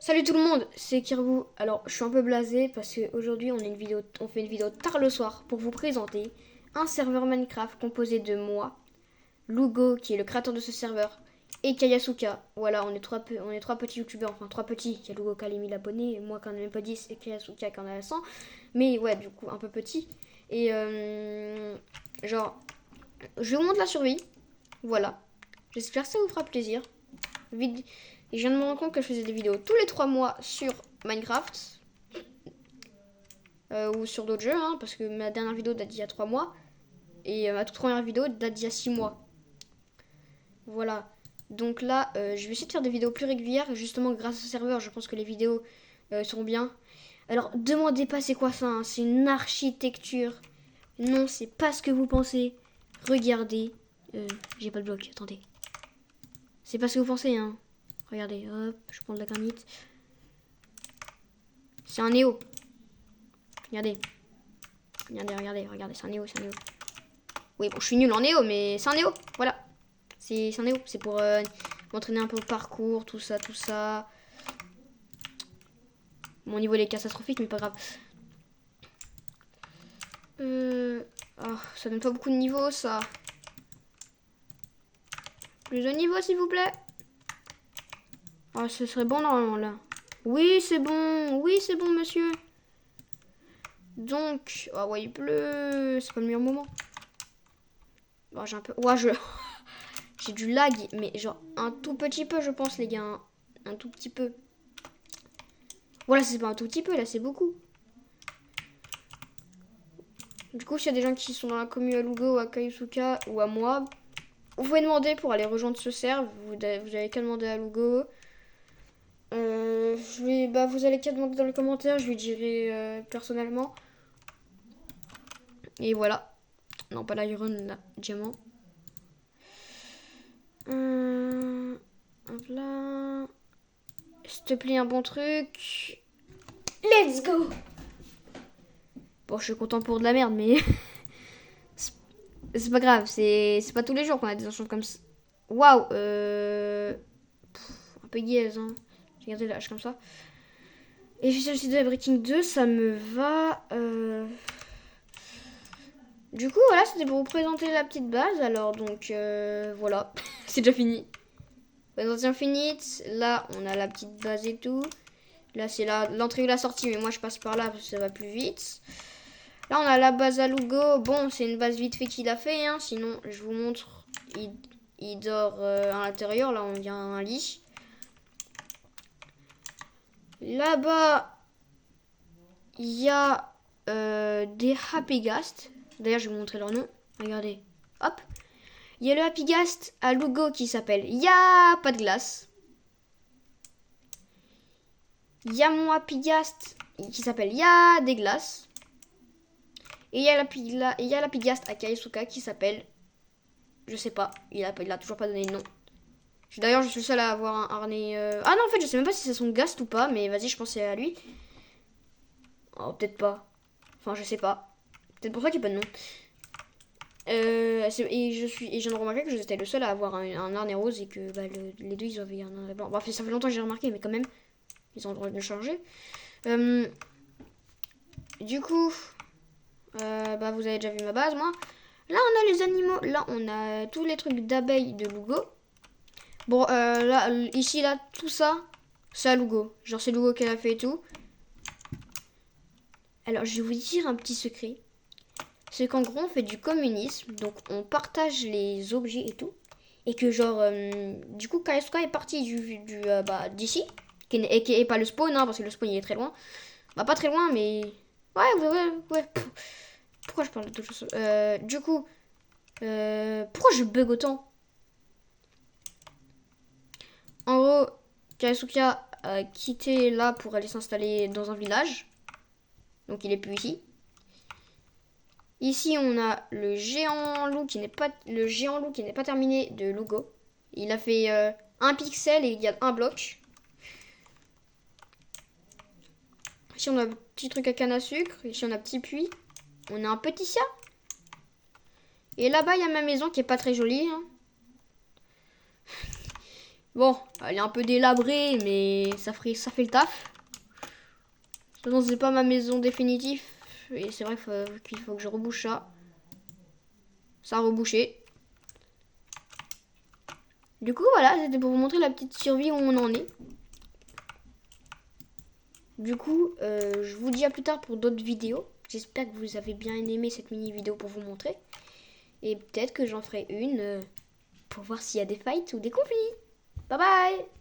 Salut tout le monde, c'est Kirby. Alors, je suis un peu blasé parce qu'aujourd'hui on fait une vidéo tard le soir pour vous présenter un serveur Minecraft composé de moi, Lugo qui est le créateur de ce serveur, et Kayasuka. Voilà, on est trois petits youtubeurs, enfin trois petits. Il y a Lugo qui a les 1000 abonnés, moi qui en ai même pas 10 et Kayasuka qui en a 100. Mais ouais, du coup, un peu petit. Et genre, je vous montre la survie. Voilà. J'espère que ça vous fera plaisir. Et je viens de me rendre compte que je faisais des vidéos tous les 3 mois sur Minecraft. Ou sur d'autres jeux, hein, parce que ma dernière vidéo date d'il y a 3 mois. Et ma toute première vidéo date d'il y a 6 mois. Voilà. Donc là, je vais essayer de faire des vidéos plus régulières. Justement, grâce au serveur, je pense que les vidéos seront bien. Alors, demandez pas c'est quoi ça, hein. C'est une architecture. Non, c'est pas ce que vous pensez. Regardez. J'ai pas de bloc, attendez. C'est pas ce que vous pensez, hein. Regardez, hop, je prends de la granite. C'est un néo. Regardez. Regardez, c'est un néo, Oui, bon, je suis nul en néo, mais c'est un néo. Voilà. C'est un néo. C'est pour m'entraîner un peu au parcours, tout ça. Mon niveau il est catastrophique, mais pas grave. Oh, ça donne pas beaucoup de niveau, ça. Plus de niveau, s'il vous plaît. Oh, ce serait bon, normalement, là. Oui, c'est bon, monsieur. Donc, oh ouais, il pleut. C'est pas le meilleur moment. Bon, j'ai un peu... Ouais, j'ai du lag, mais genre un tout petit peu, je pense, les gars. Un tout petit peu. Voilà, c'est pas un tout petit peu, là, c'est beaucoup. Du coup, s'il y a des gens qui sont dans la commune à Lugo, ou à Kayusuka, ou à moi, vous pouvez demander pour aller rejoindre ce serve. Vous avez qu'à demander à Lugo. Vous allez qu'à demander dans les commentaires, je lui dirai personnellement. Et voilà. Non, pas l'iron, là, diamant. Hop là. S'il te plaît, un bon truc. Let's go! Bon, je suis content pour de la merde, mais c'est pas grave. C'est pas tous les jours qu'on a des enchantements comme ça. Waouh! Un peu gaze, hein. J'ai gardé la hache comme ça. Et je suis de Breaking 2, ça me va. Du coup, voilà, c'était pour vous présenter la petite base. Alors, donc, voilà. C'est déjà fini. Présentation finie. Là, on a la petite base et tout. Là, c'est l'entrée ou la sortie, mais moi, je passe par là parce que ça va plus vite. Là, on a la base à Lugo. Bon, c'est une base vite fait qu'il a fait, hein. Sinon, je vous montre. Il dort à l'intérieur. Là, on vient un lit. Là-bas, il y a des Happy Ghast. D'ailleurs, je vais vous montrer leur nom. Regardez. Hop. Il y a le Happy Ghast à Lugo qui s'appelle Ya pas de glace. Il y a mon Happy Ghast qui s'appelle Ya des glaces. Et il y a la Pigast à Kayasuka qui s'appelle... Je sais pas. Il a toujours pas donné de nom. D'ailleurs, je suis le seul à avoir un harnais... Ah non, en fait, je sais même pas si c'est son Ghast ou pas. Mais vas-y, je pense que c'est à lui. Oh, peut-être pas. Enfin, je sais pas. Peut-être pour ça qu'il n'y a pas de nom. Et je viens de remarquer que j'étais le seul à avoir un harnais rose. Et que les deux, ils avaient un harnais blanc. Bon, ça fait longtemps que j'ai remarqué, mais quand même. Ils ont le droit de le changer. Du coup... vous avez déjà vu ma base, moi. Là, on a les animaux. Là, on a tous les trucs d'abeilles de Lugo. Bon, là, ici, là, tout ça, c'est à Lugo. Genre, c'est Lugo qui l'a fait et tout. Alors, je vais vous dire un petit secret. C'est qu'en gros, on fait du communisme. Donc, on partage les objets et tout. Et que, genre, du coup, Kayasuka est parti d'ici. Qui est pas le spawn, hein, parce que le spawn, il est très loin. Bah, pas très loin, mais... Ouais. Pourquoi je parle de d'autres choses Du coup, pourquoi je bug autant? En gros, Kayasuka a quitté là pour aller s'installer dans un village. Donc il est plus ici. Ici, on a le géant loup qui n'est pas terminé de Lugo. Il a fait un pixel et il y a un bloc. Ici, on a un petit truc à canne à sucre. Ici, on a un petit puits. On a un petit chat. Et là-bas, il y a ma maison qui est pas très jolie. Hein. Bon, elle est un peu délabrée, mais ça fait le taf. De toute façon, c'est pas ma maison définitive. Et c'est vrai qu'il faut que je rebouche ça. Ça a rebouché. Du coup, voilà, c'était pour vous montrer la petite survie où on en est. Du coup, je vous dis à plus tard pour d'autres vidéos. J'espère que vous avez bien aimé cette mini vidéo pour vous montrer. Et peut-être que j'en ferai une pour voir s'il y a des fights ou des conflits. Bye bye!